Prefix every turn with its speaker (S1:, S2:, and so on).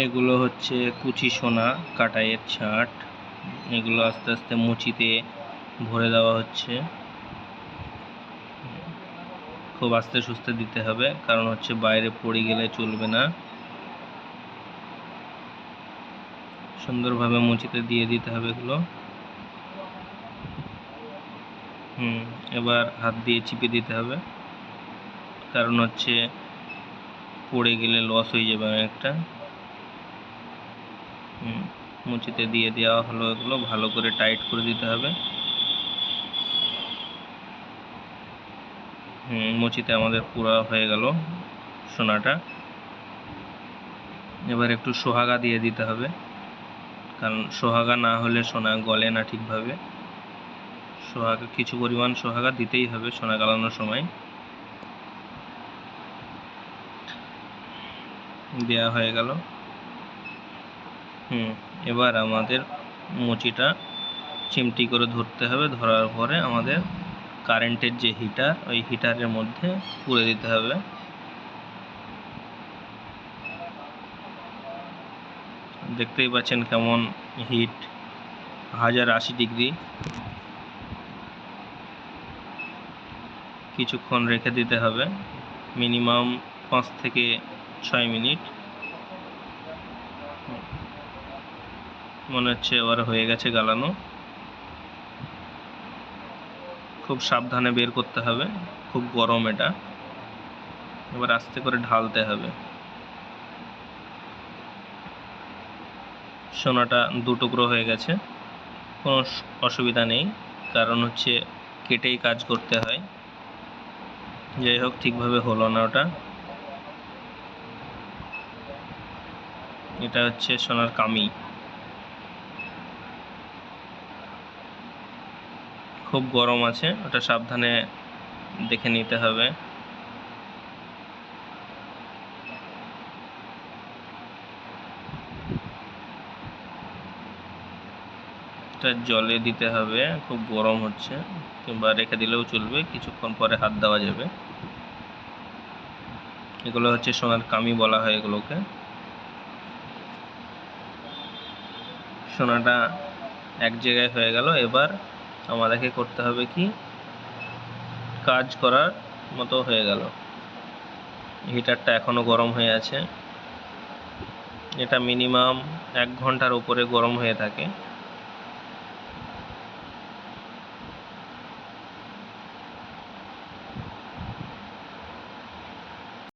S1: এগুলো হচ্ছে কুচি সোনা কাটাইয়ের ছাট। এগুলো আস্তে আস্তে মুচিতে ভরে দেওয়া হচ্ছে। খুব আস্তে সুস্তে দিতে হবে, কারণ হচ্ছে বাইরে পড়ে গেলে চলবে না। সুন্দরভাবে মুচিতে দিয়ে দিতে হবে এগুলো। এবার হাত দিয়ে চিপে দিতে হবে, কারণ হচ্ছে পড়ে গেলে লস হয়ে যাবে অনেকটা। মুচিতে দিয়ে দেওয়া হলো, এগুলো ভালো করে টাইট করে দিতে হবে। মুচিতে আমাদের পুরো হয়ে গেল সোনাটা। এবার একটু সোহাগা দিয়ে দিতে হবে, কারণ সোহাগা না হলে সোনা গলে না ঠিকভাবে। সোহাগা কিছু পরিমাণ সোহাগা দিতেই হবে সোনা গালানোর সময়। দেওয়া হয়ে গেল। এবার আমাদের মুচিটা চিমটি করে ধরতে হবে। ধরার পরে আমাদের কারেন্টের যে হিটার, ওই হিটারের মধ্যে পুরে দিতে হবে। দেখতেই পাচ্ছেন কেমন হিট, 1080 ডিগ্রি। কিছুক্ষণ রেখে দিতে হবে, মিনিমাম 5 থেকে 6 মিনিট। মনে হচ্ছে এবার হয়ে গেছে গালানো। খুব সাবধানে বের করতে হবে, খুব গরম এটা। এবার আস্তে করে ঢালতে হবে। সোনাটা 2 টুকরো হয়ে গেছে, কোনো অসুবিধা নেই, কারণ হচ্ছে কেটেই কাজ করতে হয়। যাই হোক, ঠিকভাবে হলো না ওটা। এটা হচ্ছে সোনার কামি। খুব গরম আছে, ওটা সাবধানে দেখে নিতে হবে। এটা জলে দিতে হবে, খুব গরম হচ্ছে, কিংবা রেখে দিলেও চলবে, কিছুক্ষণ পরে হাত দেওয়া যাবে। এগুলো হচ্ছে সোনার কামি বলা হয় এগুলোকে। সোনাটা এক জায়গায় হয়ে গেল। এবার আমাদেরকে করতে হবে কি, কাজ করার মতো হয়ে গেল। হিটারটা এখনো গরম হয়ে আছে। এটা মিনিমাম 1 ঘন্টার উপরে গরম হয়ে থাকে।